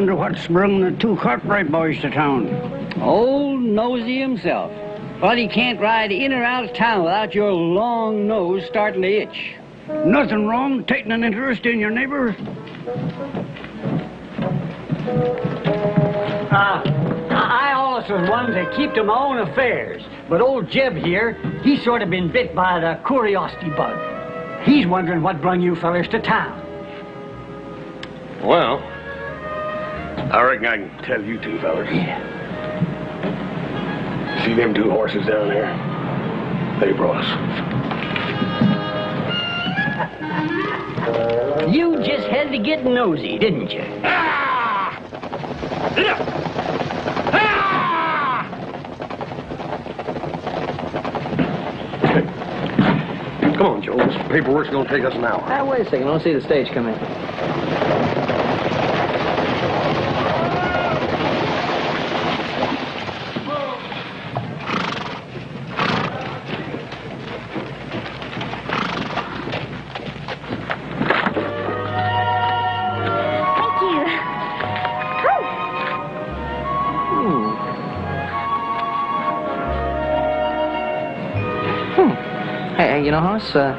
wonder what's brung the two Cartwright boys to town. Old Nosey himself. But he can't ride in or out of town without your long nose starting to itch. Nothing wrong taking an interest in your neighbor. I always was one to keep to my own affairs. But old Jeb here, he's sort of been bit by the curiosity bug. He's wondering what brung you fellers to town. Well, I reckon I can tell you two fellers. Yeah. See them two horses down there? They brought us. You just had to get nosy, didn't you? Ah! Ah! Come on, Joe. This paperwork's gonna take us an hour. Wait a second. I want to see the stage come in. You know, Hoss, the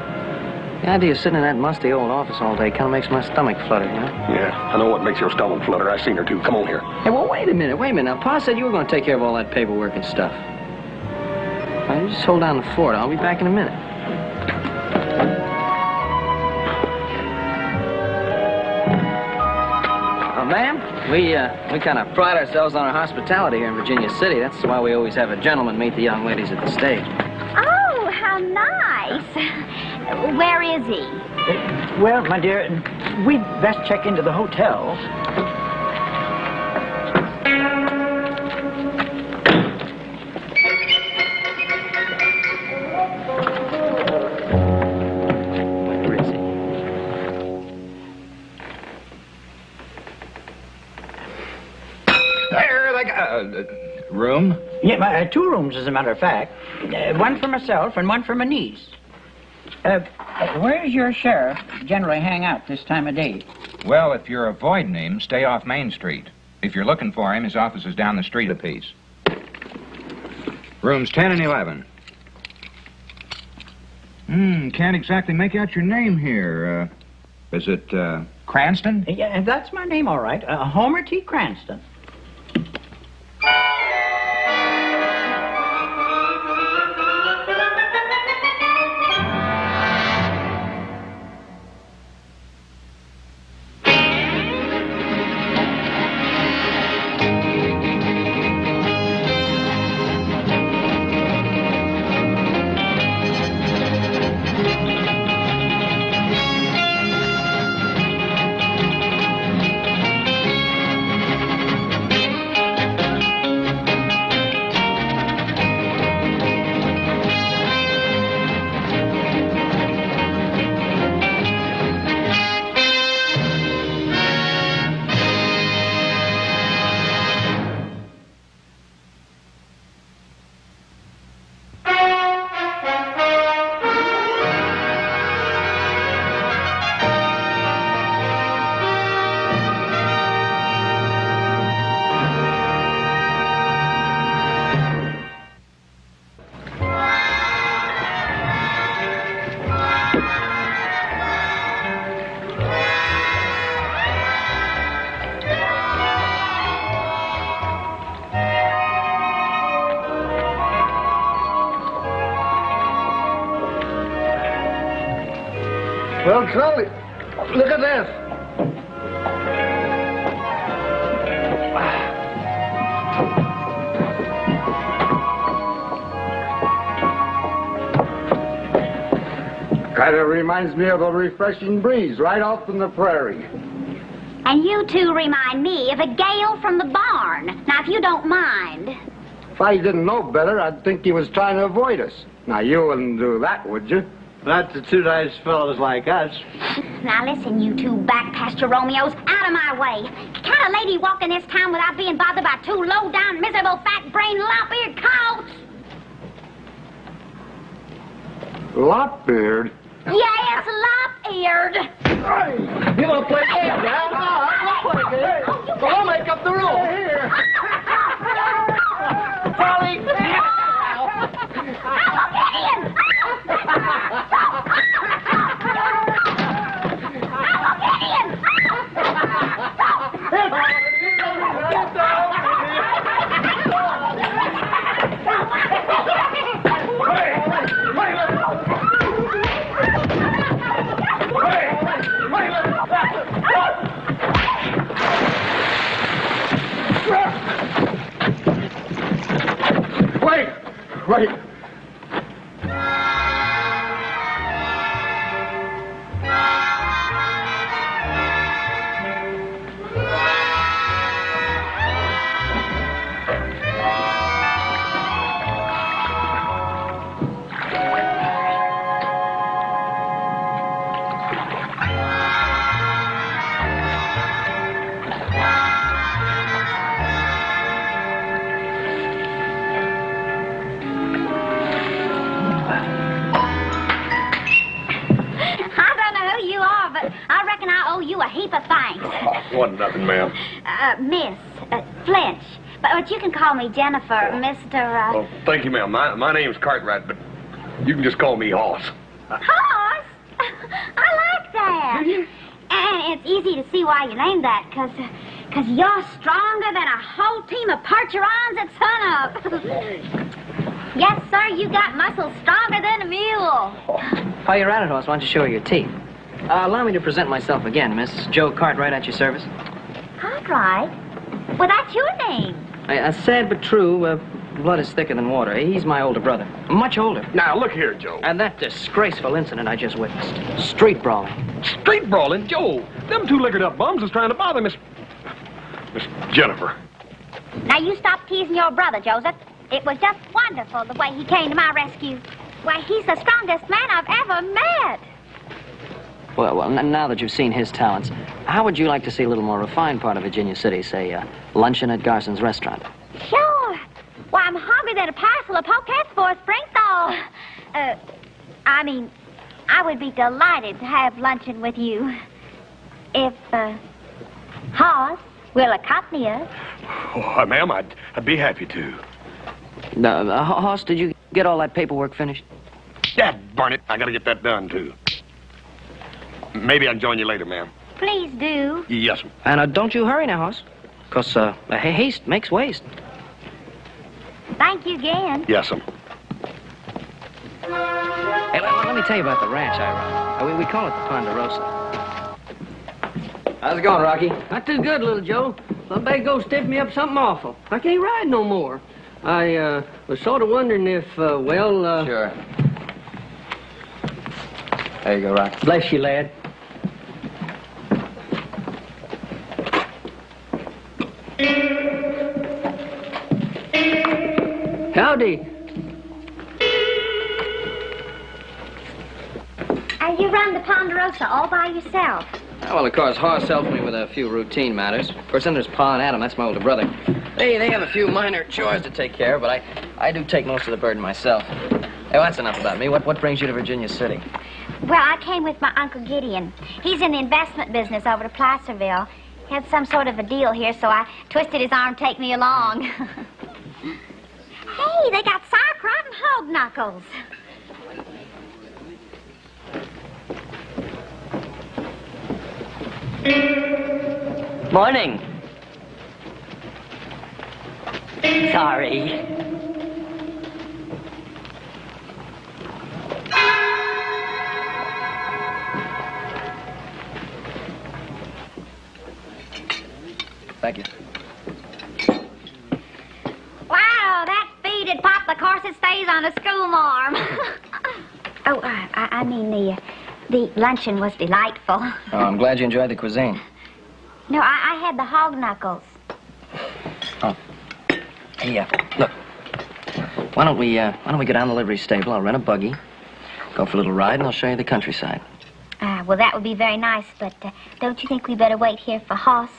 idea of sitting in that musty old office all day kind of makes my stomach flutter, you know? Yeah, I know what makes your stomach flutter. I seen her, too. Come on here. Hey, well, wait a minute. Now, Pa said you were going to take care of all that paperwork and stuff. Well, you just hold down the fort. I'll be back in a minute. Ma'am, we kind of pride ourselves on our hospitality here in Virginia City. That's why we always have a gentleman meet the young ladies at the stage. Oh, how nice. Where is he? Well, my dear, we'd best check into the hotel. Where is he? There, room? Yeah, two rooms, as a matter of fact. One for myself and one for my niece. Where's your sheriff generally hang out this time of day? Well, if you're avoiding him, stay off Main Street. If you're looking for him, his office is down the street a piece. Rooms 10 and 11. Can't exactly make out your name here. Is it, Cranston? Yeah, that's my name, all right. Homer T. Cranston. Well, Charlie, look at this. Kind of reminds me of a refreshing breeze right off from the prairie. And you two remind me of a gale from the barn. Now, if you don't mind. If I didn't know better, I'd think he was trying to avoid us. Now, you wouldn't do that, would you? Not to two nice fellows like us. Now, listen, you two back pasture Romeos, out of my way. Can't a lady walk in this town without being bothered by two low-down, miserable, fat-brained, lop-eared cows? Lop-eared? Yes, lop-eared. You want to play game now? I'll make up the rules. Here. Polly. Wait. You a heap of thanks. Oh, wasn't nothing, ma'am. Miss Flinch. But you can call me Jennifer, Mr. Oh, thank you, ma'am. My name's Cartwright, but you can just call me Hoss. Hoss? I like that. And it's easy to see why you named that, because you're stronger than a whole team of Percherons at sunup. Yes, sir, you got muscles stronger than a mule. While you're at it, Hoss, why don't you show her your teeth? Allow me to present myself again, Miss Joe Cartwright at your service. Cartwright? Well, that's your name. Sad but true, blood is thicker than water. He's my older brother. Much older. Now, look here, Joe. And that disgraceful incident I just witnessed. Street brawling. Street brawling? Joe, them two liquored up bums was trying to bother Miss Jennifer. Now, you stop teasing your brother, Joseph. It was just wonderful the way he came to my rescue. Why, he's the strongest man I've ever met. Well, now that you've seen his talents, how would you like to see a little more refined part of Virginia City, say, luncheon at Garson's restaurant? Sure. Why, I'm hungry than a parcel of pockets for a spring thaw. I would be delighted to have luncheon with you. If, Hoss will accompany us. Oh, ma'am, I'd be happy to. Hoss, did you get all that paperwork finished? Dad, burn it. I gotta get that done, too. Maybe I'll join you later, ma'am. Please do. Yes, ma'am. And don't you hurry now, Hoss. Because haste makes waste. Thank you again. Yes, ma'am. Hey, let me tell you about the ranch I run. We call it the Ponderosa. How's it going, Rocky? Not too good, little Joe. Lumbago stiffed me up something awful. I can't ride no more. I was sort of wondering if, Sure. There you go, Rocky. Bless you, lad. Howdy. You run the Ponderosa all by yourself? Well, of course, Hoss helps me with a few routine matters. Of course, then there's Pa and Adam. That's my older brother. They have a few minor chores to take care of, but I do take most of the burden myself. Hey, well, that's enough about me. What brings you to Virginia City? Well, I came with my Uncle Gideon. He's in the investment business over to Placerville. He had some sort of a deal here, so I twisted his arm to take me along. Hey, they got sauerkraut and hog knuckles. Morning. Sorry. Thank you. Wow, that feed'd pop the course it stays on a school marm. Oh, I mean, the luncheon was delightful. Oh, I'm glad you enjoyed the cuisine. No, I had the hog knuckles. Oh. Hey, look. Why don't we go down to the livery stable? I'll rent a buggy, go for a little ride, and I'll show you the countryside. Well, that would be very nice, but don't you think we better wait here for Hoss?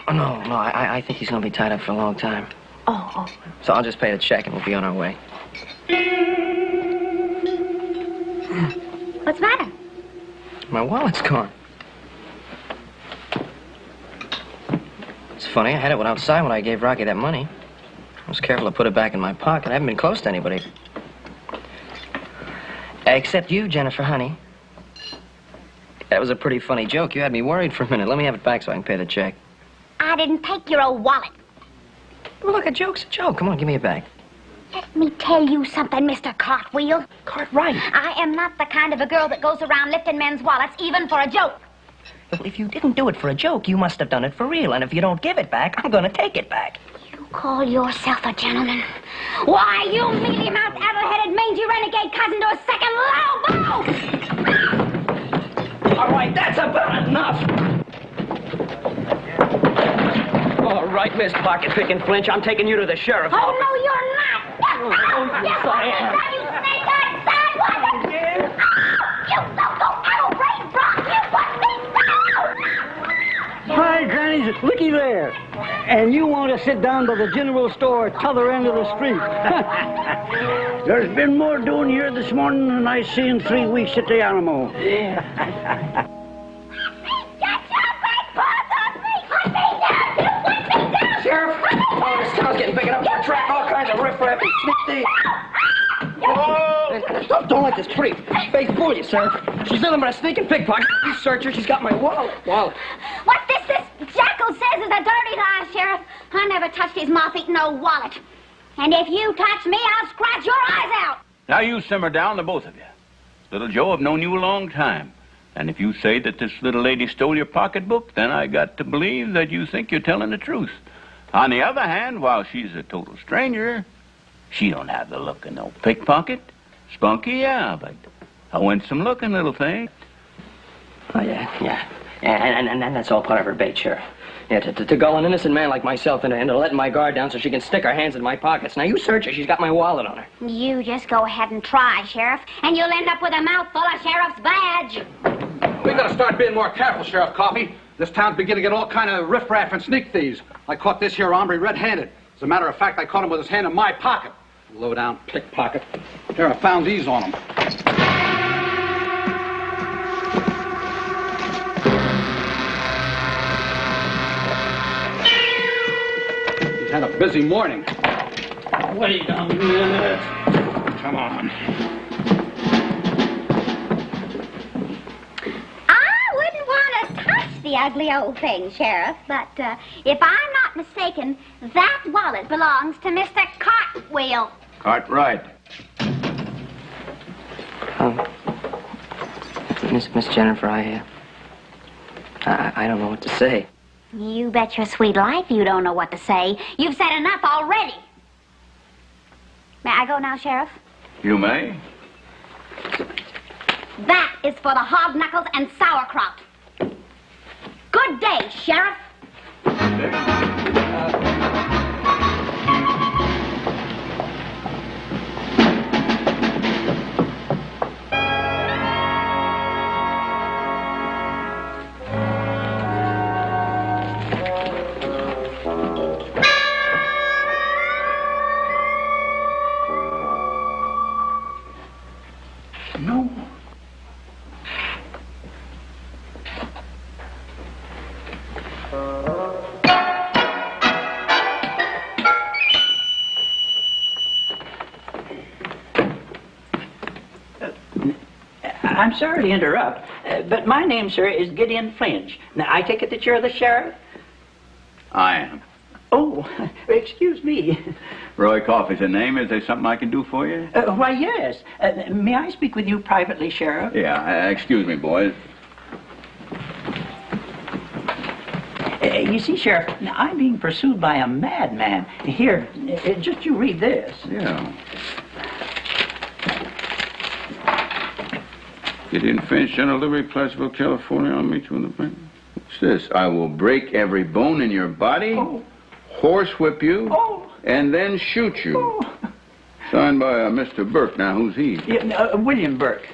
Oh, no, I think he's going to be tied up for a long time. Oh. So I'll just pay the check and we'll be on our way. What's the matter? My wallet's gone. funny. I had it outside when I gave Rocky that money. I was careful to put it back in my pocket. I haven't been close to anybody. Except you, Jennifer, honey. That was a pretty funny joke. You had me worried for a minute. Let me have it back so I can pay the check. I didn't take your old wallet. Well, look, a joke's a joke. Come on, give me it back. Let me tell you something, Mr. Cartwheel. Cartwright. I am not the kind of a girl that goes around lifting men's wallets, even for a joke. Well, if you didn't do it for a joke, you must have done it for real. And if you don't give it back, I'm going to take it back. You call yourself a gentleman? Why, you mealy-mouthed, addle-headed, mangy renegade cousin to a second low blow! All right, that's about enough. All right, Miss Pocket-Picking Flinch, I'm taking you to the sheriff. Oh, no, you're not! Yes, I am. You snake-eyed sidewalker! Yeah. You loco addle-brained brock! You put me down! Hi, Grannies. Looky there. And you want to sit down by the general store at t'other end of the street. There's been more doing here this morning than I see in 3 weeks at the Alamo. Sheriff! Oh, this town's getting big enough to attract all kinds of riffraff and sneak thieves. Whoa! Don't let this pretty face fool you, sir. She's nothing but a sneaking pickpocket. You search her, she's got my wallet. What this jackal says is a dirty lie, Sheriff. I never touched his moth-eating old wallet. And if you touch me, I'll scratch your eyes out. Now you simmer down, the both of you. Little Joe, I've known you a long time. And if you say that this little lady stole your pocketbook, then I got to believe that you think you're telling the truth. On the other hand, while she's a total stranger, she don't have the look of no pickpocket. Spunky, yeah, but a winsome looking little thing. Oh, yeah. And that's all part of her bait, Sheriff. Yeah, to gull an innocent man like myself into letting my guard down so she can stick her hands in my pockets. Now, you search her. She's got my wallet on her. You just go ahead and try, Sheriff, and you'll end up with a mouthful of Sheriff's badge. We gotta start being more careful, Sheriff Coffey. This town's beginning to get all kind of riffraff and sneak thieves. I caught this here hombre red-handed. As a matter of fact, I caught him with his hand in my pocket. Low-down pickpocket. Here, I found these on him. He's had a busy morning. Wait a minute. Come on. The ugly old thing, Sheriff, but if I'm not mistaken, that wallet belongs to Mr. Cartwheel. Cartwright. Miss Jennifer, I don't know what to say. You bet your sweet life you don't know what to say. You've said enough already. May I go now, Sheriff? You may. That is for the hog knuckles and sauerkraut. Good day, Sheriff. No. I'm sorry to interrupt, but my name, sir, is Gideon Flinch. Now, I take it that you're the sheriff? I am. Oh, excuse me. Roy Coffey's the name. Is there something I can do for you? Why, yes. May I speak with you privately, Sheriff? Yeah, excuse me, boys. You see, Sheriff, now, I'm being pursued by a madman. Here, just you read this. Yeah. Gideon Finch, General Delivery, Placerville, California. I'll meet you in the bank. What's this? I will break every bone in your body, horsewhip you, and then shoot you. Signed by Mr. Burke. Now, who's he? William Burke.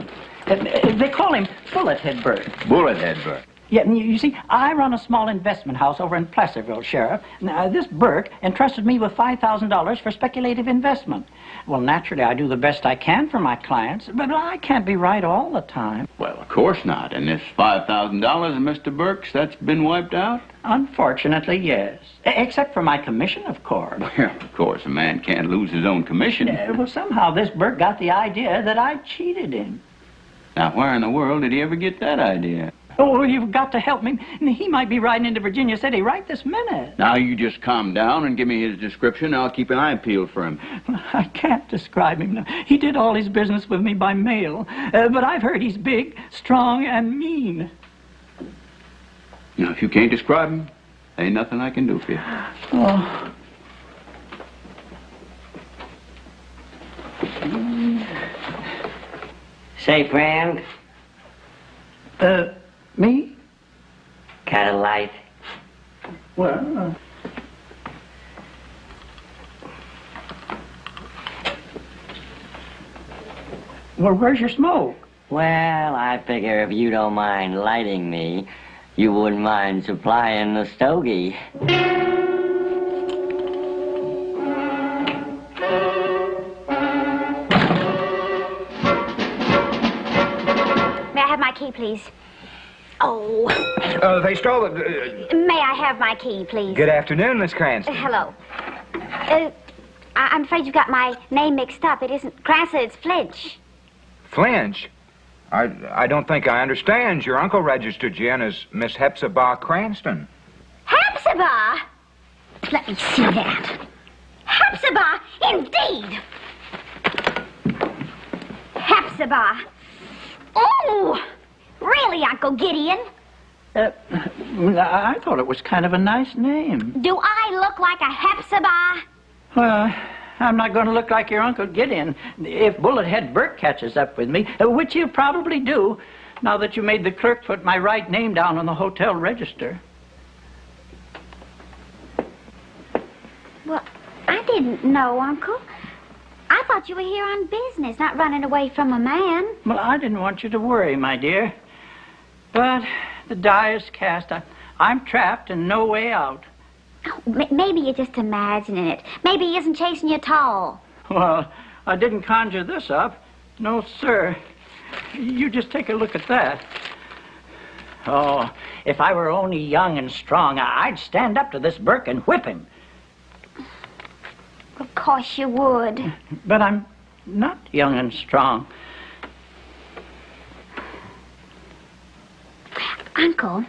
They call him Bullethead Burke. Bullethead Burke. Yeah, you see, I run a small investment house over in Placerville, Sheriff. Now, this Burke entrusted me with $5,000 for speculative investment. Well, naturally, I do the best I can for my clients, but I can't be right all the time. Well, of course not. And this $5,000 of Mr. Burke's, that's been wiped out? Unfortunately, yes. Except for my commission, of course. Well, of course, a man can't lose his own commission. Well, somehow this Burke got the idea that I cheated him. Now, where in the world did he ever get that idea? Oh, you've got to help me. He might be riding into Virginia City right this minute. Now, you just calm down and give me his description. I'll keep an eye peeled for him. I can't describe him. He did all his business with me by mail. But I've heard he's big, strong, and mean. Now, if you can't describe him, ain't nothing I can do for you. Oh. Say, friend. Me? Got a light? Well, well, where's your smoke? Well, I figure if you don't mind lighting me, you wouldn't mind supplying the stogie. May I have my key, please? Oh. They stole it. May I have my key, please? Good afternoon, Miss Cranston. Hello. I'm afraid you got my name mixed up. It isn't Cranston, it's Flinch. Flinch? I don't think I understand. Your uncle registered you in as Miss Hepzibah Cranston. Hepzibah? Let me see that. Hepzibah, indeed. Hepzibah. Oh, really, Uncle Gideon? I thought it was kind of a nice name. Do I look like a Hepzibah? Well, I'm not going to look like your Uncle Gideon if Bullethead Burke catches up with me, which he'll probably do, now that you made the clerk put my right name down on the hotel register. Well, I didn't know, Uncle. I thought you were here on business, not running away from a man. Well, I didn't want you to worry, my dear. But the die is cast. I'm trapped and no way out. Oh, maybe you're just imagining it. Maybe he isn't chasing you at all. Well, I didn't conjure this up. No, sir. You just take a look at that. Oh, if I were only young and strong, I'd stand up to this Burke and whip him. Of course you would. But I'm not young and strong. Uncle,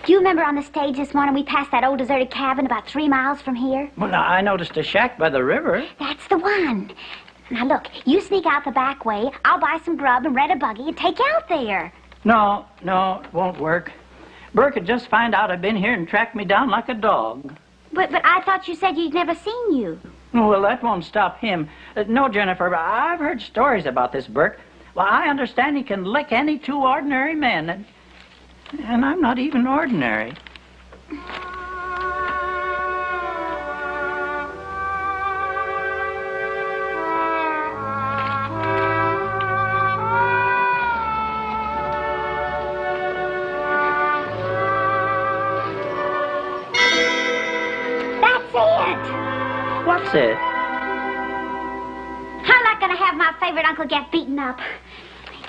do you remember on the stage this morning we passed that old deserted cabin about 3 miles from here? Well, I noticed a shack by the river. That's the one. Now, look, you sneak out the back way. I'll buy some grub and rent a buggy and take you out there. No, it won't work. Burke would just find out I've been here and track me down like a dog. But I thought you said you'd never seen you. Well, that won't stop him. No, Jennifer, I've heard stories about this Burke. Well, I understand he can lick any two ordinary men. And I'm not even ordinary. That's it. What's it? I'm not going to have my favorite uncle get beaten up.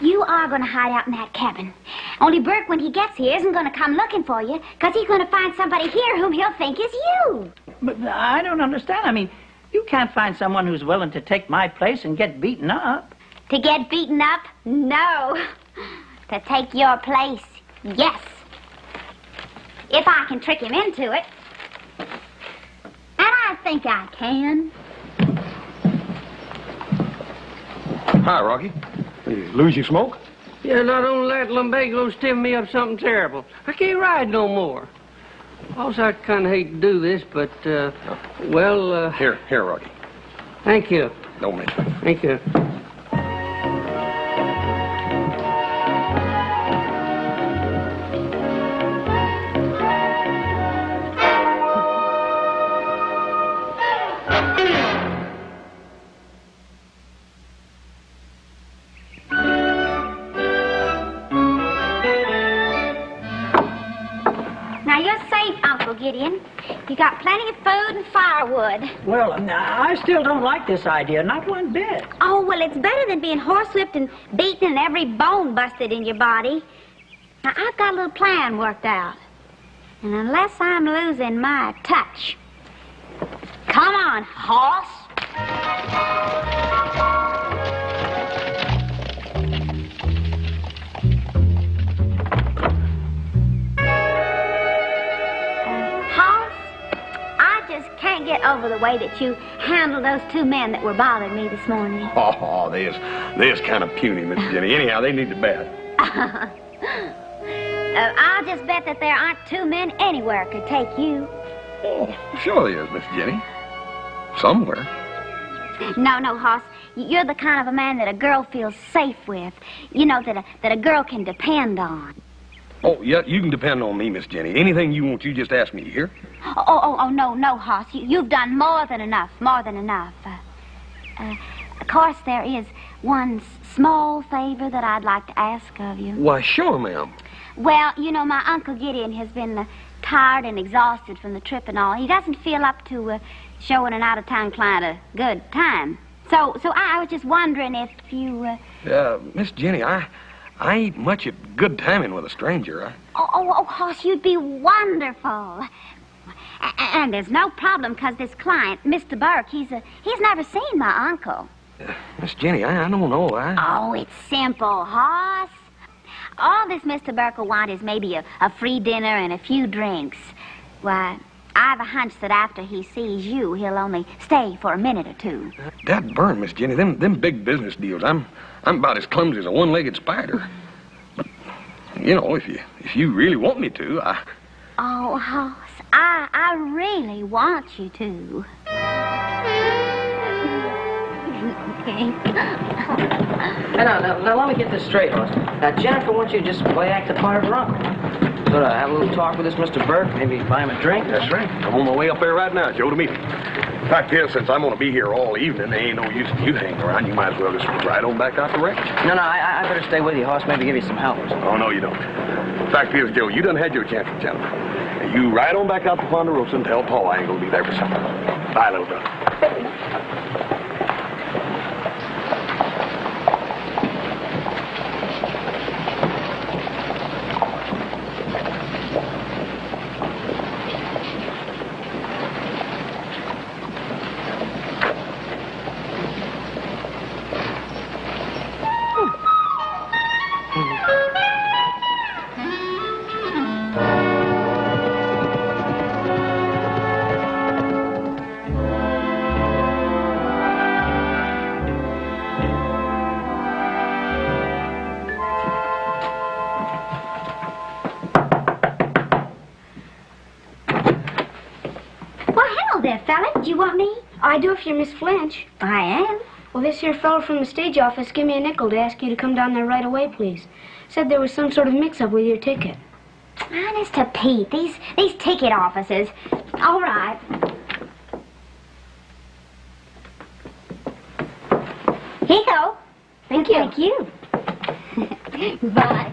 You are going to hide out in that cabin. Only Burke, when he gets here, isn't going to come looking for you, because he's going to find somebody here whom he'll think is you. But I don't understand. I mean, you can't find someone who's willing to take my place and get beaten up. To get beaten up? No. To take your place? Yes. If I can trick him into it. And I think I can. Hi, Rocky. You lose your smoke? Yeah, not only that, Lumbago's stiffing me up something terrible. I can't ride no more. Also, I kind of hate to do this, but, well, Here, Rocky. Thank you. Don't mention it. Thank you. Gideon. You got plenty of food and firewood. Well, I still don't like this idea, not one bit. Oh, well, it's better than being horsewhipped and beaten and every bone busted in your body. Now, I've got a little plan worked out. And unless I'm losing my touch. Come on, horse. Can't get over the way that you handled those two men that were bothering me this morning. Oh, they's kind of puny, Miss Jenny. Anyhow, they need to bet. I'll just bet that there aren't two men anywhere could take you. Oh, sure there is, Miss Jenny. Somewhere. No, Hoss. You're the kind of a man that a girl feels safe with. You know, that a girl can depend on. Oh, yeah, you can depend on me, Miss Jenny. Anything you want, you just ask me, here. Oh, no, Hoss. You've done more than enough. Of course, there is one small favor that I'd like to ask of you. Why, sure, ma'am. Well, you know, my Uncle Gideon has been tired and exhausted from the trip and all. He doesn't feel up to showing an out-of-town client a good time. So I was just wondering if you... Miss Jenny, I ain't much at good timing with a stranger. Oh, Hoss, you'd be wonderful. And there's no problem, because this client, Mr. Burke, he's never seen my uncle. Miss Jenny, I don't know. Oh, it's simple, Hoss. All this Mr. Burke will want is maybe a free dinner and a few drinks. Why, I've a hunch that after he sees you, he'll only stay for a minute or two. That burn, Miss Jenny, them big business deals, I'm about as clumsy as a one-legged spider. But, you know, if you really want me to, Oh, Hoss, I really want you to. Now, let me get this straight, Hoss. Now, Jennifer wants you to just play act the part of her uncle. Sort of have a little talk with this Mr. Burke, maybe buy him a drink. That's right. I'm on my way up there right now, Joe, to meet him. Fact is, since I'm going to be here all evening, there ain't no use in you hanging around. You might as well just ride on back out the wreck. No, I better stay with you, Hoss. Maybe give you some help. Oh, no, you don't. Fact is, Joe, you done had your chance with Jennifer. You ride on back out to Ponderosa and tell Paul I ain't going to be there for supper. Bye, little brother. You want me? I do if you're Miss Flinch. I am. Well, this here fellow from the stage office gave me a nickel to ask you to come down there right away, please. Said there was some sort of mix-up with your ticket. Honest to Pete, these ticket offices. All right. Here you go. Thank you. Thank you. Bye.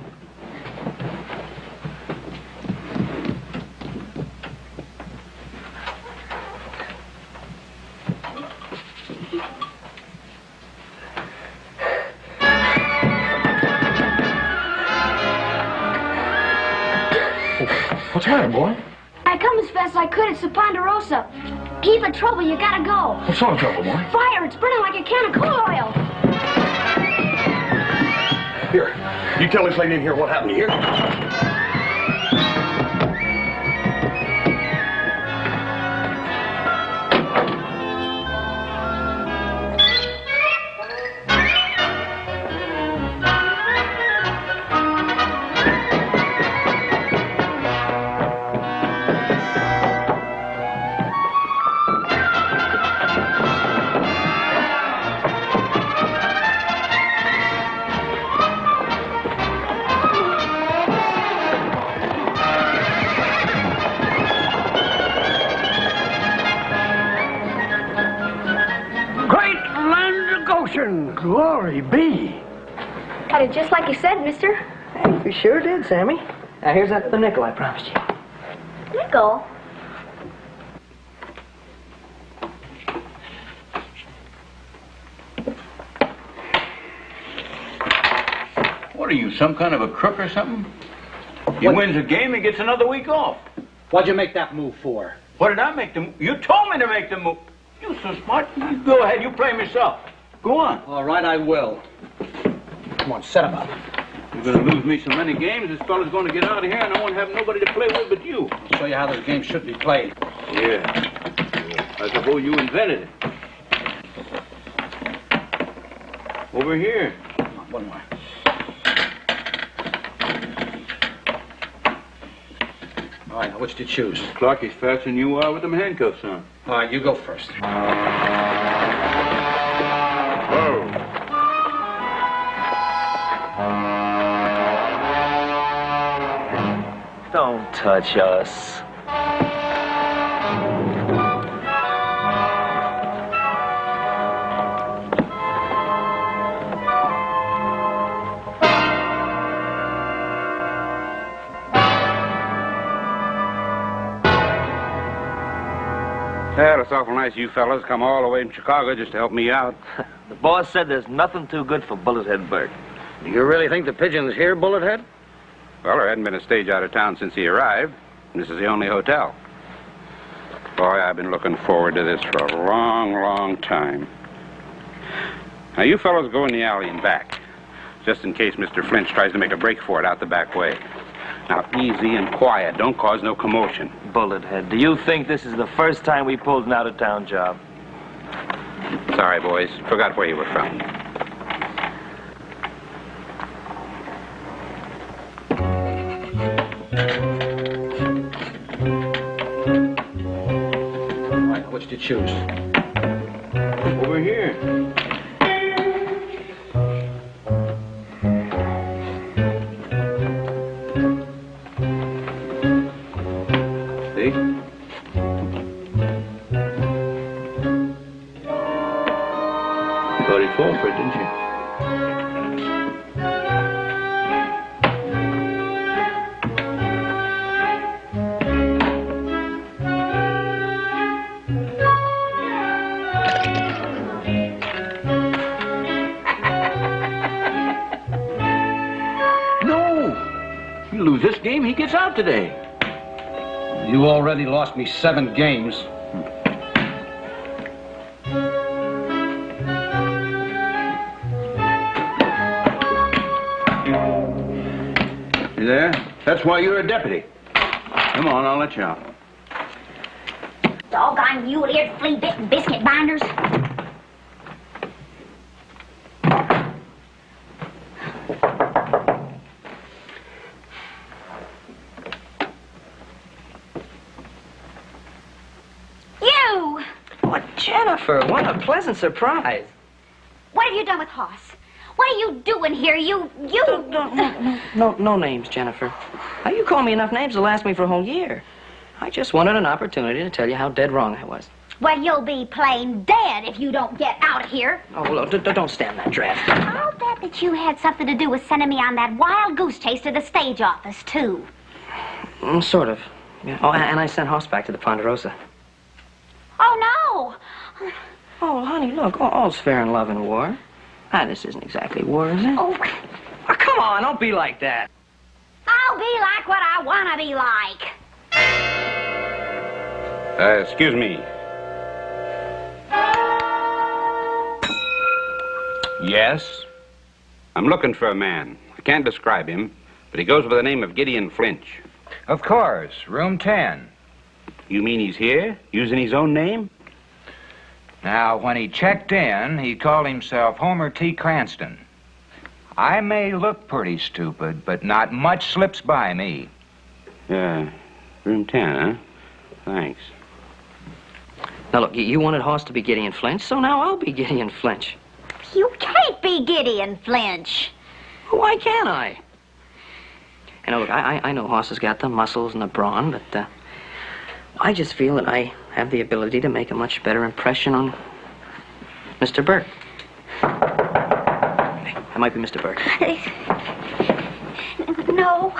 What's the matter, boy? I come as fast as I could. It's the Ponderosa. Keep the trouble. You gotta go. What sort of trouble, boy? Fire. It's burning like a can of coal oil. Here, you tell this lady in here what happened. You hear? Glory be. Got it just like you said, mister. Hey, you sure did, Sammy. Now, here's that the nickel I promised you. Nickel? What are you, some kind of a crook or something? He wins a game, he gets another week off. What'd you make that move for? What did I make the move? You told me to make the move. You're so smart. You go ahead, you play him yourself. Go on. All right, I will. Come on, set him up. You're going to lose me so many games, this fella's going to get out of here, and I won't have nobody to play with but you. I'll show you how this game should be played. Yeah. I suppose you invented it. Over here. Come on, one more. All right, now which do you choose? Clark, he's faster than you are with them handcuffs on. All right, you go first. Don't touch us. Well, it's awful nice you fellas come all the way from Chicago just to help me out. The boss said there's nothing too good for Bullethead Bert. Do you really think the pigeon's here, Bullethead? Well, there hadn't been a stage out of town since he arrived. And this is the only hotel. Boy, I've been looking forward to this for a long, long time. Now, you fellows go in the alley and back, just in case Mr. Flinch tries to make a break for it out the back way. Now, easy and quiet. Don't cause no commotion. Bullethead, do you think this is the first time we pulled an out-of-town job? Sorry, boys. Forgot where you were from. All right, which do you choose? Over here. See? You thought he'd fall for it, didn't you? You lose this game, he gets out today. You already lost me 7 games. You there? That's why you're a deputy. Come on, I'll let you out. Doggone mule-eared, flea-bitten biscuit binders. You! Oh, Jennifer, what a pleasant surprise. What have you done with Hoss? What are you doing here? No names, Jennifer. Now, you call me enough names to last me for a whole year. I just wanted an opportunity to tell you how dead wrong I was. Well, you'll be plain dead if you don't get out of here. Oh, well, don't stand that draft. I'll bet that you had something to do with sending me on that wild goose chase to the stage office, too. Sort of. Yeah. Oh, and I sent Hoss back to the Ponderosa. Oh, no. Oh, honey, look, all's fair in love and war. This isn't exactly war, is it? Oh, come on, don't be like that. I'll be like what I want to be like. Excuse me. Yes? I'm looking for a man. I can't describe him, but he goes by the name of Gideon Flinch. Of course, room 10. You mean he's here, using his own name? Now, when he checked in, he called himself Homer T. Cranston. I may look pretty stupid, but not much slips by me. Yeah, room 10, huh? Thanks. Now, look, you wanted Hoss to be Gideon Flinch, so now I'll be Gideon Flinch. You can't be Gideon Flinch. Why can't I? You know, look, I know Hoss has got the muscles and the brawn, but I just feel that I have the ability to make a much better impression on Mr. Burt. Hey, that might be Mr. Burt. No.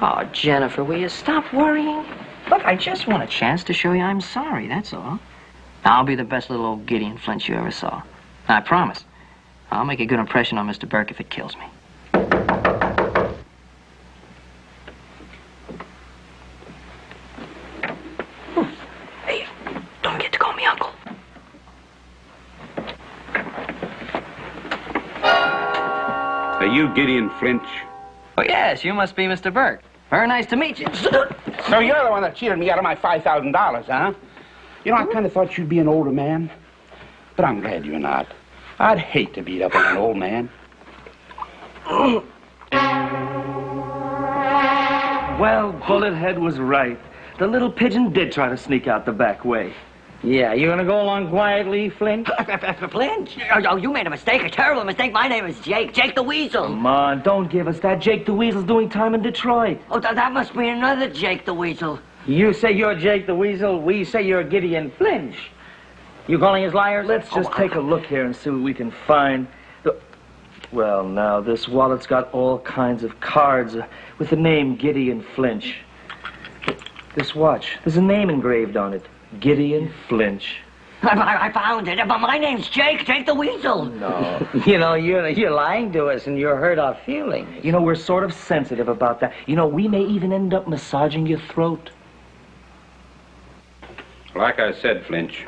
Oh, Jennifer, will you stop worrying? Look, I just want a chance to show you I'm sorry, that's all. I'll be the best little old Gideon Flinch you ever saw. I promise. I'll make a good impression on Mr. Burke if it kills me. you Gideon Flinch? Oh, yes, you must be Mr. Burke. Very nice to meet you. So you're the one that cheated me out of my $5,000, huh? You know, I kind of thought you'd be an older man. But I'm glad you're not. I'd hate to beat up on an old man. Well, Bullethead was right. The little pigeon did try to sneak out the back way. Yeah, you gonna go along quietly, Flint? Flint? Oh, you made a mistake, a terrible mistake. My name is Jake, Jake the Weasel. Come on, don't give us that. Jake the Weasel's doing time in Detroit. Oh, that must be another Jake the Weasel. You say you're Jake the Weasel, we say you're Gideon Flinch. You calling us liars? Let's just take a look here and see what we can find. Well, now, this wallet's got all kinds of cards with the name Gideon Flinch. This watch, there's a name engraved on it. Gideon Flinch. I found it, but my name's Jake, Jake the Weasel. No. You know, you're lying to us and you hurt our feelings. You know, we're sort of sensitive about that. You know, we may even end up massaging your throat. Like I said, Flinch,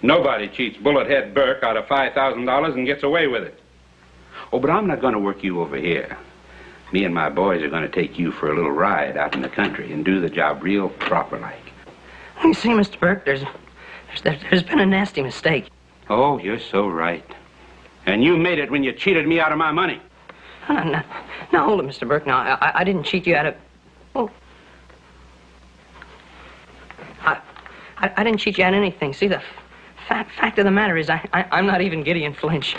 nobody cheats Bullethead Burke out of $5,000 and gets away with it. Oh, but I'm not going to work you over here. Me and my boys are going to take you for a little ride out in the country and do the job real proper-like. You see, Mr. Burke, there's been a nasty mistake. Oh, you're so right. And you made it when you cheated me out of my money. No, hold it, Mr. Burke. No, I didn't cheat you out of... Oh. I didn't cheat you out of anything. See, the fact of the matter is I'm not even Gideon Flinch.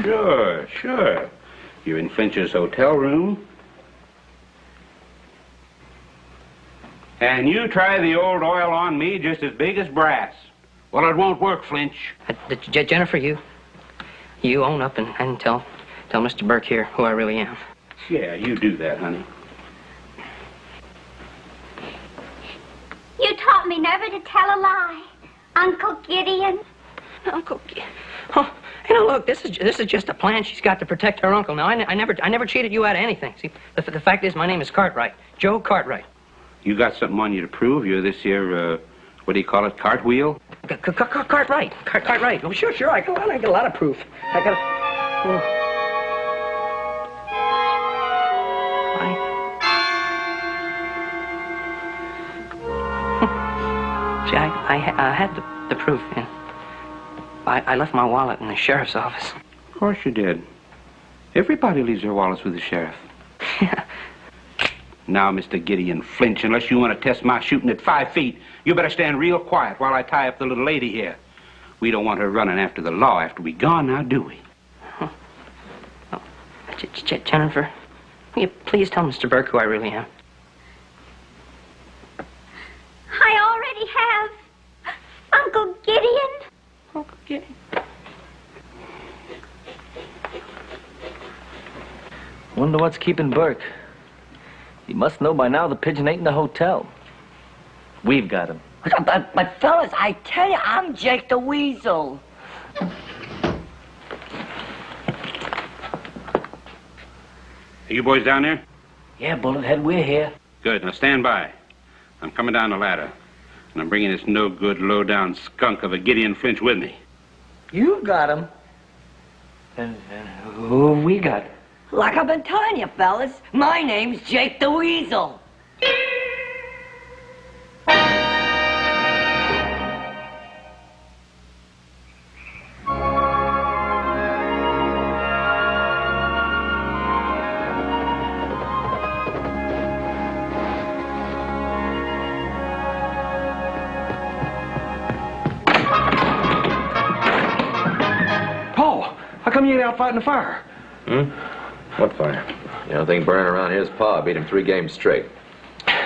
Sure. You're in Flinch's hotel room. And you try the old oil on me just as big as brass. Well, it won't work, Flinch. Jennifer, you own up and tell Mr. Burke here who I really am. Yeah, you do that, honey. You taught me never to tell a lie, Uncle Gideon. Uncle Gideon. Oh, you know, look, this is just a plan she's got to protect her uncle. Now, I never cheated you out of anything. See, the fact is, my name is Cartwright, Joe Cartwright. You got something on you to prove? You're this here, what do you call it, cartwheel? Cartwright. Cartwright. Oh, sure. I got a lot of proof. I got. See, I had the proof, and I left my wallet in the sheriff's office. Of course you did. Everybody leaves their wallets with the sheriff. Now, Mr. Gideon Flinch, unless you want to test my shooting at 5 feet, you better stand real quiet while I tie up the little lady here. We don't want her running after the law after we're gone, now, do we? Oh, Jennifer, will you please tell Mr. Burke who I really am? I already have. Uncle Gideon. Uncle Gideon. Wonder what's keeping Burke. He must know by now the pigeon ain't in the hotel. We've got him. But fellas, I tell you, I'm Jake the Weasel. Are you boys down there? Yeah, Bullethead, we're here. Good. Now stand by. I'm coming down the ladder. And I'm bringing this no-good, low-down skunk of a Gideon Flinch with me. You got him. And who have we got? Like I've been telling you, fellas, my name's Jake the Weasel. Paul, how come you ain't out fighting the fire? What fire? The only thing burning around here is Pa. Beat him 3 games straight.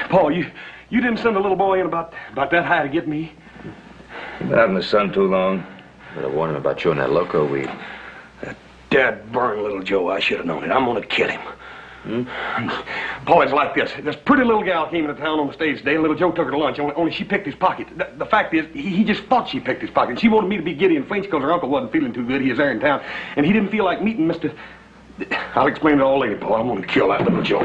Paul, you didn't send a little boy in about that high to get me? You've been out in the sun too long. Better warn him about chewing that loco weed. That dad-burned little Joe, I should have known it. I'm gonna kill him. Paul, it's like this. This pretty little gal came into town on the stage today, and little Joe took her to lunch, only she picked his pocket. The fact is, he just thought she picked his pocket. She wanted me to be Gideon Flinch because her uncle wasn't feeling too good. He was there in town, and he didn't feel like meeting Mr. I'll explain it all later, Paul. I'm gonna kill that little Joe.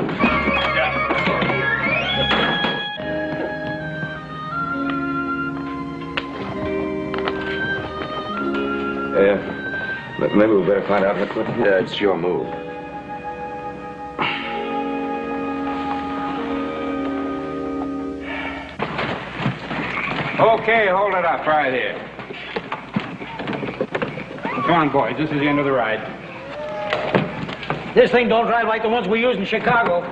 Maybe we better find out what... Yeah, it's your move. Okay, hold it up right here. Come on, boys. This is the end of the ride. This thing don't drive like the ones we use in Chicago.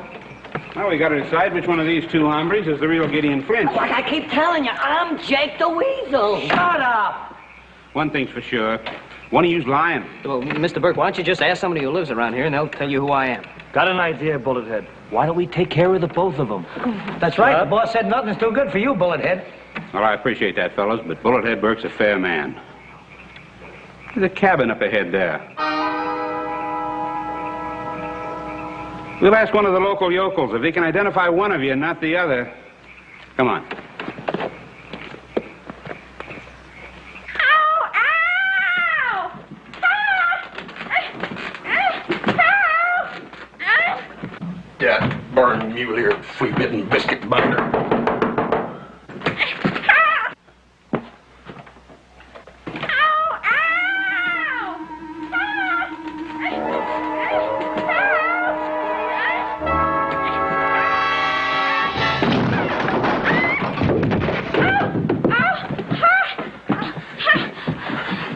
Now we got to decide which one of these two hombres is the real Gideon Flinch. Like I keep telling you, I'm Jake the Weasel. Shut up! One thing's for sure. One of you's lying. Well, Mr. Burke, why don't you just ask somebody who lives around here and they'll tell you who I am. Got an idea, Bullethead. Why don't we take care of the both of them? That's right. The boss said nothing's too good for you, Bullethead. Well, I appreciate that, fellas, but Bullethead Burke's a fair man. There's a cabin up ahead there. We'll ask one of the local yokels if they can identify one of you and not the other. Come on. That burned mule here, flea-bitten biscuit binder.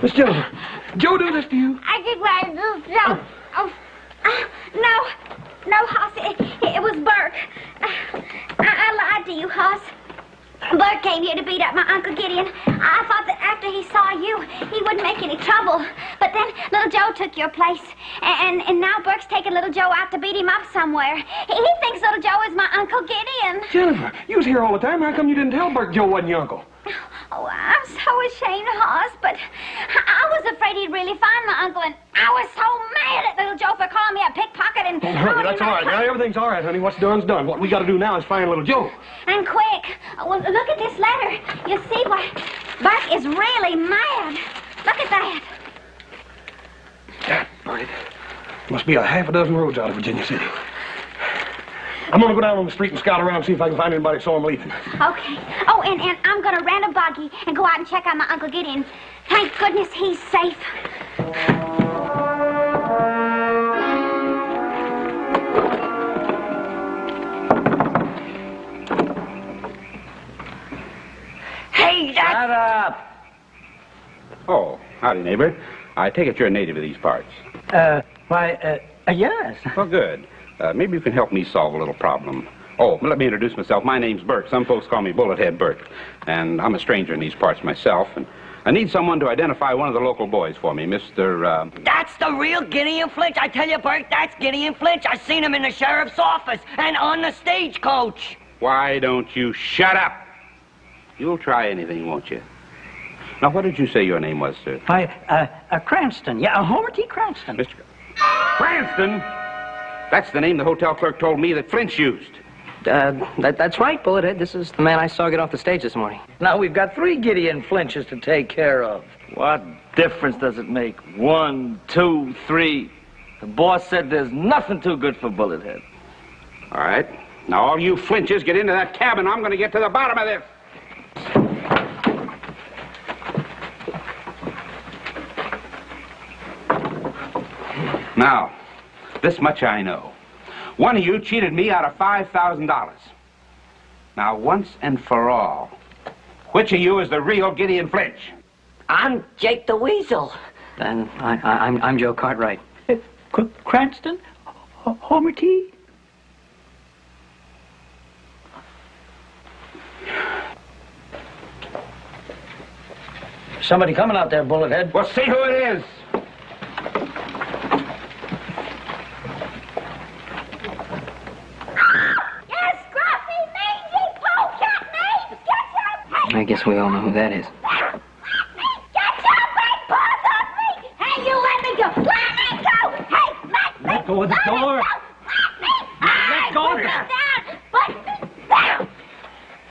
Miss Jennifer, Joe do this to you? I did what I do, Joe. No, Hoss, it was Burke. I lied to you, Hoss. Burke came here to beat up my Uncle Gideon. I thought that after he saw you, he wouldn't make any trouble. But then little Joe took your place. And now Burke's taking little Joe out to beat him up somewhere. He thinks little Joe is my Uncle Gideon. Jennifer, you was here all the time. How come you didn't tell Burke Joe wasn't your uncle? Oh, I'm so ashamed, Hoss, but I was afraid he'd really find my uncle, and I was so mad at little Joe for calling me a pickpocket and... Oh, honey, that's all right. Now, everything's all right, honey. What's done's done. What we got to do now is find little Joe. And quick. Well, look at this letter. You see why Burke is really mad. Look at that. Yeah, right. Must be a half a dozen roads out of Virginia City. I'm going to go down on the street and scout around and see if I can find anybody that saw him leaving. Okay. Oh, and I'm going to rent a buggy and go out and check on my Uncle Gideon. Thank goodness he's safe. Hey, that's... Shut up! Oh, howdy, neighbor. I take it you're a native of these parts. Yes. Well, good. Maybe you can help me solve a little problem. Oh, let me introduce myself. My name's Burke. Some folks call me Bullethead Burke. And I'm a stranger in these parts myself. And I need someone to identify one of the local boys for me, Mr. That's the real Gideon Flinch. I tell you, Burke, that's Gideon Flinch. I seen him in the sheriff's office and on the stagecoach. Why don't you shut up? You'll try anything, won't you? Now, what did you say your name was, sir? Cranston. Yeah, Homer T. Cranston. Mr. Cranston? That's the name the hotel clerk told me that Flinch used. That's right, Bullethead. This is the man I saw get off the stage this morning. Now we've got 3 Gideon Flinches to take care of. What difference does it make? 1, 2, 3. The boss said there's nothing too good for Bullethead. All right. Now, all you Flinches get into that cabin. I'm going to get to the bottom of this. Now, this much I know. One of you cheated me out of $5,000. Now, once and for all, which of you is the real Gideon Flinch? I'm Jake the Weasel. Then I'm Joe Cartwright. Cranston? Homer T? Somebody coming out there, Bullethead. Well, see who it is. I guess we all know who that is. Get your big paws off me! Hey, you let me go! Let me go! Hey, Let go of the door! Let go of it! it! Put me down!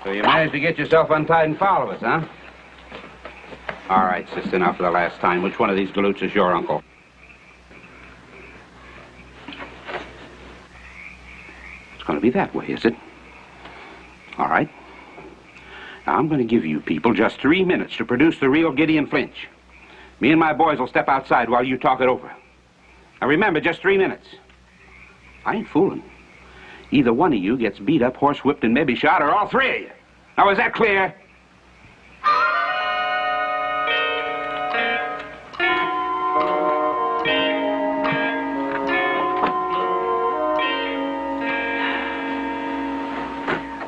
So you managed to get yourself untied and follow us, huh? All right, sister, now for the last time, which one of these galoots is your uncle? It's going to be that way, is it? All right. Now, I'm going to give you people just 3 minutes to produce the real Gideon Flinch. Me and my boys will step outside while you talk it over. Now, remember, just 3 minutes. I ain't fooling. Either one of you gets beat up, horsewhipped, and maybe shot, or all 3 of you. Now, is that clear?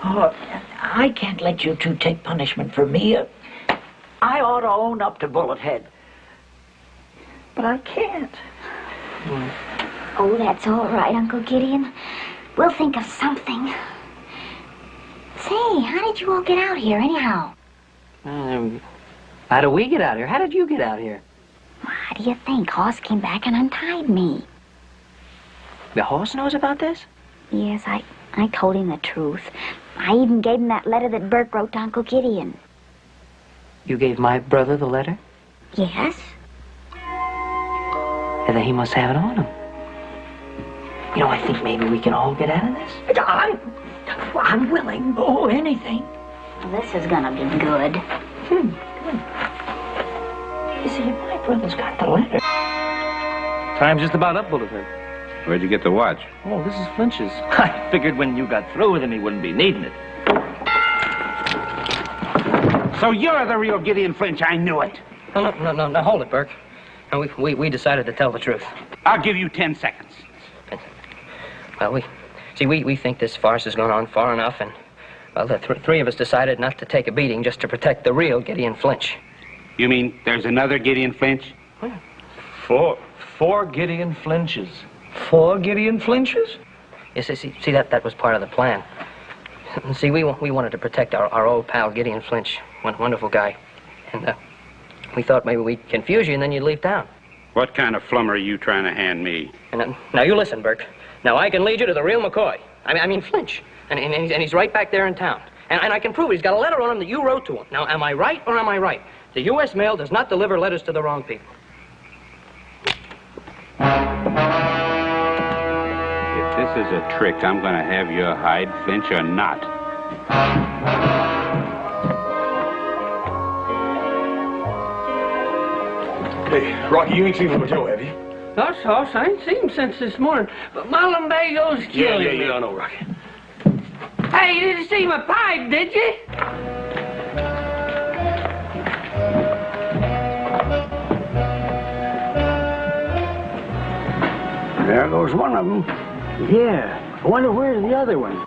Oh, I can't let you two take punishment for me. I ought to own up to Bullet Head. But I can't. Oh, that's all right, Uncle Gideon. We'll think of something. Say, how did you all get out here, anyhow? How did we get out here? How did you get out here? How do you think? Hoss came back and untied me. The horse knows about this? Yes, I told him the truth. I even gave him that letter that Burke wrote to Uncle Gideon. You gave my brother the letter? Yes. And then he must have it on him. You know, I think maybe we can all get out of this. I'm willing. Oh, anything. Well, this is gonna be good. Good. You see, my brother's got the letter. Time's just about up, Bullethead. Where'd you get the watch? Oh, this is Flinch's. I figured when you got through with him, he wouldn't be needing it. So you're the real Gideon Flinch. I knew it. No, hold it, Burke. No, we decided to tell the truth. I'll give you 10 seconds. Well, we think this farce has gone on far enough, and, well, the three of us decided not to take a beating just to protect the real Gideon Flinch. You mean there's another Gideon Flinch? Four Gideon Flinches. 4 Gideon Flinches? Yes, see, that was part of the plan. See, we wanted to protect our old pal Gideon Flinch, wonderful guy. And we thought maybe we'd confuse you and then you'd leave town. What kind of flummer are you trying to hand me? And now you listen, Burke. Now I can lead you to the real McCoy. I mean Flinch. And he's right back there in town. And I can prove he's got a letter on him that you wrote to him. Now, am I right or am I right? The U.S. mail does not deliver letters to the wrong people. If this is a trick, I'm going to have you hide Flinch or not. Hey, Rocky, you ain't seen Little Joe, have you? Gosh, Hoss, I ain't seen him since this morning. But my lumbago's killing me. Yeah, I know, Rocky. Hey, you didn't see my pipe, did you? There goes one of them. Yeah. I wonder where's the other one.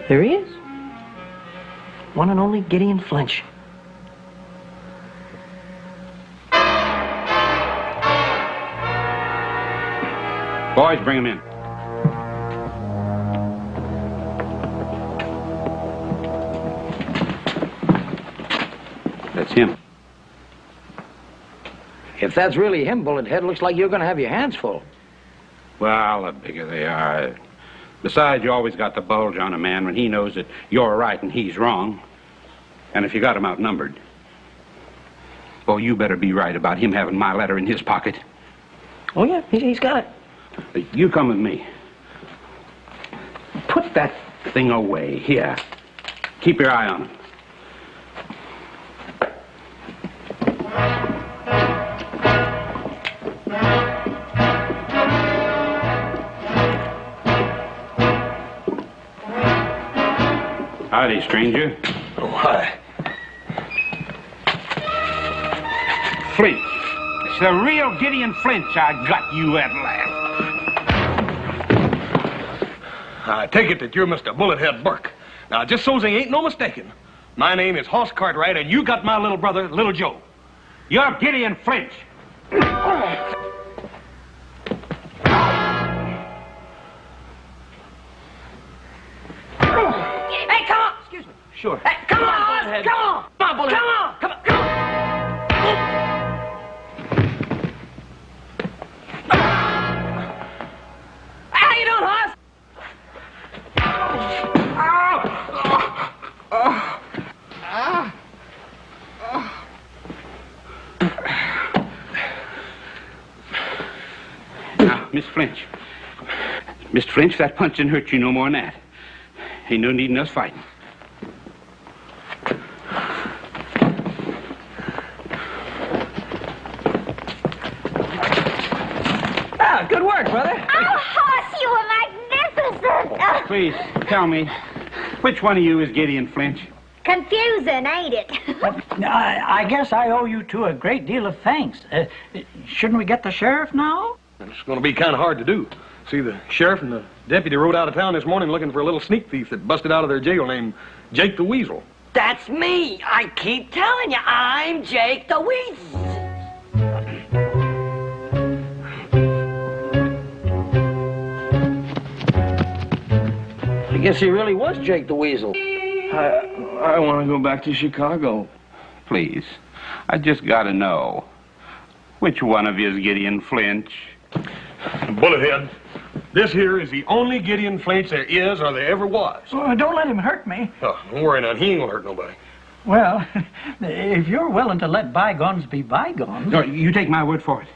There he is. One and only Gideon Flinch. Boys, bring him in. That's him. If that's really him, Bullet Head, looks like you're going to have your hands full. Well, the bigger they are. Besides, you always got the bulge on a man when he knows that you're right and he's wrong. And if you got him outnumbered, well, you better be right about him having my letter in his pocket. Oh, yeah, he's got it. You come with me. Put that thing away. Here. Keep your eye on him. Howdy, stranger. Oh, hi. Flinch. It's the real Gideon Flinch. I got you at last. I take it that you're Mr. Bullethead Burke. Now, just so's there ain't no mistaking, my name is Hoss Cartwright, and you got my little brother, Little Joe. You're Gideon Flinch. Hey, come on! Excuse me. Sure. Hey, come on, Hoss! Come on! Come on, Bullethead! Come on! Come on! Come on! How you doing, Hoss? Now, Miss Flinch. Mr. Flinch, that punch didn't hurt you no more than that. Ain't no needing us fighting. Ah, good work, brother. Oh, Hoss, you were magnificent. Please, tell me, which one of you is Gideon Flinch? Confusing, ain't it? I guess I owe you two a great deal of thanks. Shouldn't we get the sheriff now? It's going to be kind of hard to do. See, the sheriff and the deputy rode out of town this morning looking for a little sneak thief that busted out of their jail named Jake the Weasel. That's me. I keep telling you, I'm Jake the Weasel. I guess he really was Jake the Weasel. I want to go back to Chicago. Please, I just got to know. Which one of you is Gideon Flinch? Bullethead, this here is the only Gideon Flinch there is or there ever was. Oh, don't let him hurt me. Oh, don't worry now, he ain't gonna hurt nobody. Well, if you're willing to let bygones be bygones... No, you take my word for it.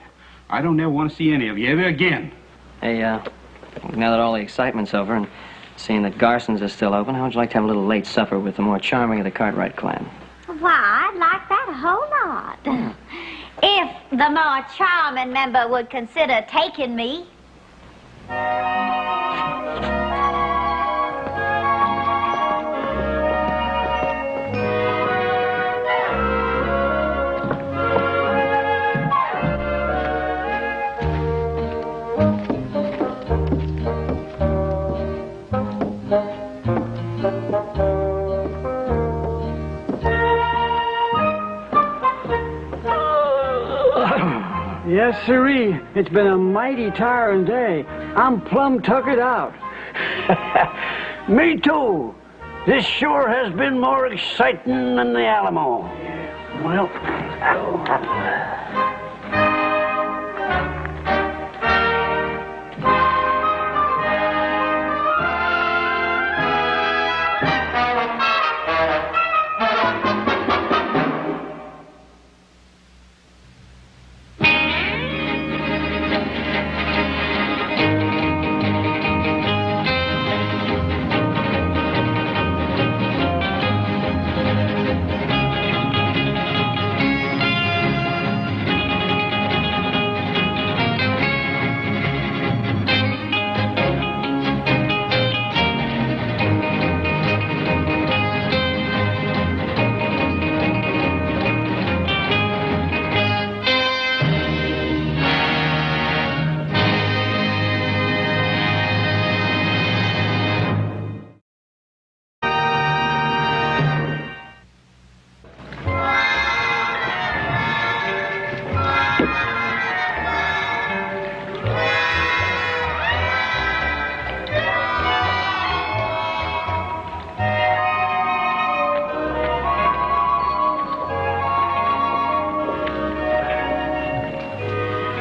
I don't ever want to see any of you ever again. Hey, now that all the excitement's over and seeing that Garson's is still open, how would you like to have a little late supper with the more charming of the Cartwright clan? Why, I'd like that a whole lot. If the more charming member would consider taking me. Yes, sirree. It's been a mighty tiring day. I'm plumb tuckered out. Me too. This sure has been more exciting than the Alamo. Well...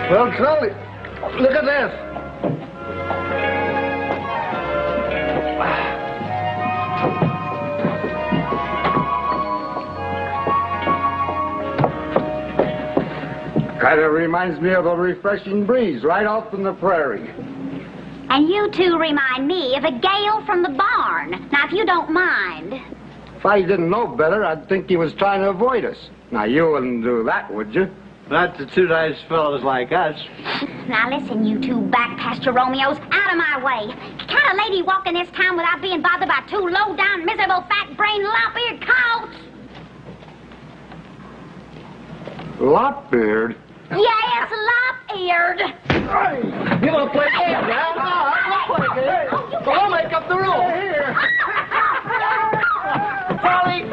Well, Charlie, look at this. Kind of reminds me of a refreshing breeze right out from the prairie. And you two remind me of a gale from the barn. Now, if you don't mind. If I didn't know better, I'd think he was trying to avoid us. Now, you wouldn't do that, would you? Not to two nice fellows like us. Now, listen, you two back pasture Romeos, out of my way. Can't a lady walk in this town without being bothered by two low-down, miserable, fat-brained, lop-eared cows? Lop-eared? Yes, lop-eared. You want to play games, huh? No, I'll play games. Well, I'll make up the rules. Here. Charlie.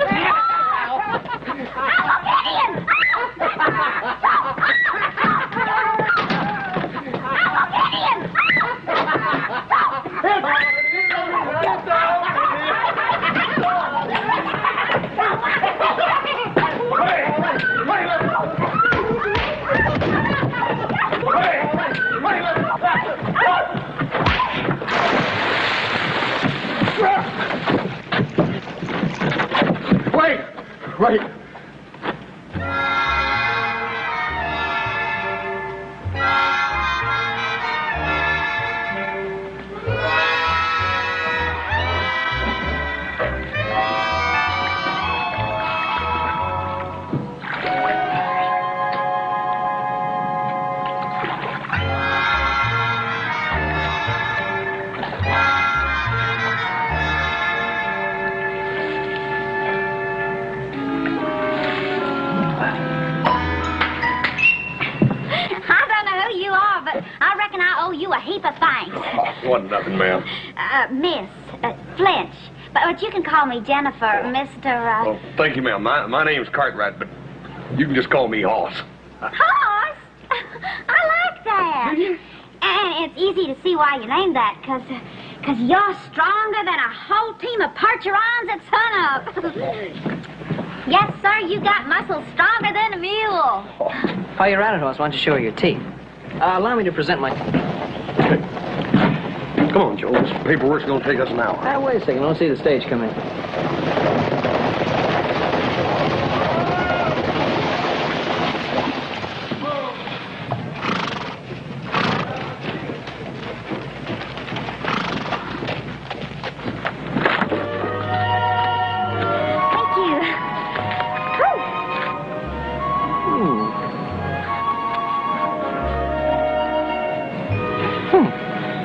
Wait. you are, but I reckon I owe you a heap of thanks. Oh, wasn't nothing, ma'am. Miss Flinch. But you can call me Jennifer, Mr. Oh, thank you, ma'am. My name's Cartwright, but you can just call me Hoss. Hoss? I like that. And it's easy to see why you named that, because you're stronger than a whole team of Percherons at sunup. Yes, sir, you got muscles stronger than a mule. While you're at it, Hoss, why don't you show her your teeth? Allow me to present my... Come on, Joe. This paperwork's going to take us an hour. Wait a second. I don't see the stage come in.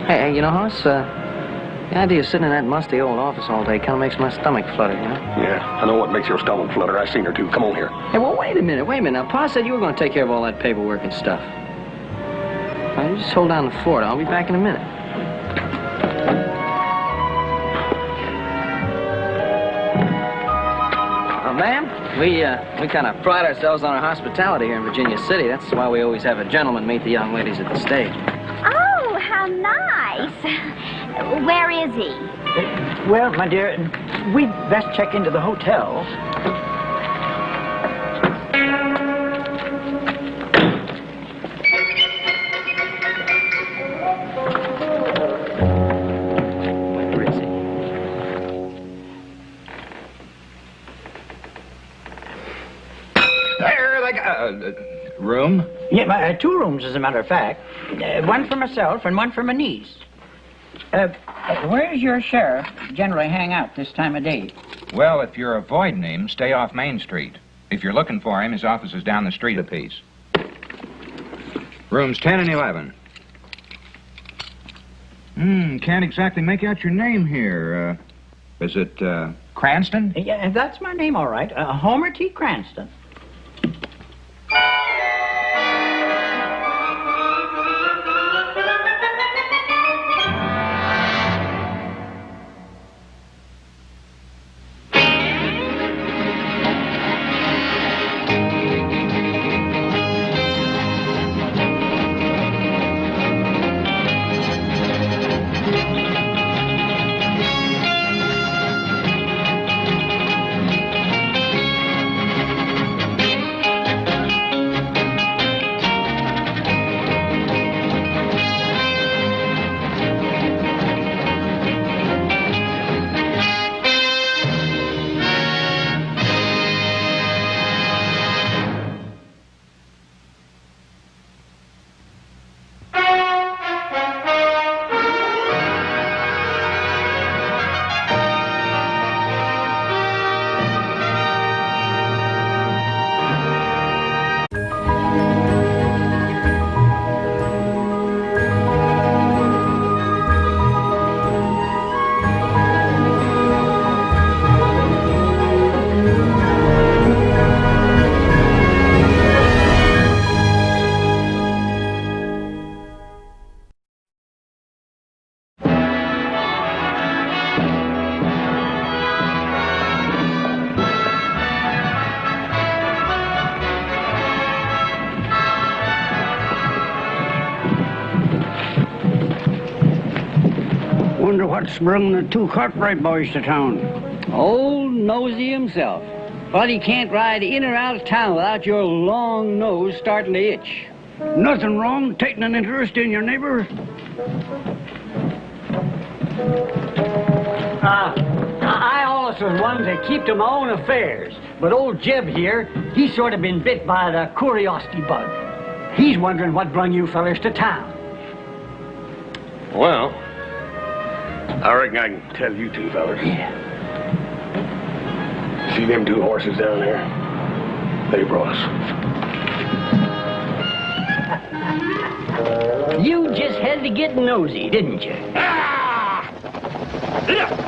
Hey, you know, Hoss, the idea of sitting in that musty old office all day kind of makes my stomach flutter, you know? Yeah, I know what makes your stomach flutter. I seen her, too. Come on here. Hey, well, wait a minute. Now, Pa said you were going to take care of all that paperwork and stuff. All right, you just hold down the fort. I'll be back in a minute. Ma'am, we kind of pride ourselves on our hospitality here in Virginia City. That's why we always have a gentleman meet the young ladies at the stage. Oh, how nice. Where is he? Well, my dear, we'd best check into the hotel. Where is he? There, they got... room? Yeah, 2 rooms, as a matter of fact. One for myself and one for my niece. Where's your sheriff generally hang out this time of day? Well, if you're avoiding him, stay off Main Street. If you're looking for him, his office is down the street a piece. Rooms 10 and 11. Can't exactly make out your name here. Is it, Cranston? Yeah, that's my name, all right. Homer T. Cranston. Wonder what's bringing the 2 Cartwright boys to town. Old Nosey himself. But he can't ride in or out of town without your long nose starting to itch. Nothing wrong taking an interest in your neighbor. I always was one to keep to my own affairs. But old Jeb here, he's sort of been bit by the curiosity bug. He's wondering what brung you fellers to town. Well, I reckon I can tell you 2 fellas. Yeah. See them 2 horses down there? They brought us. You just had to get nosy, didn't you? Ah! Yeah.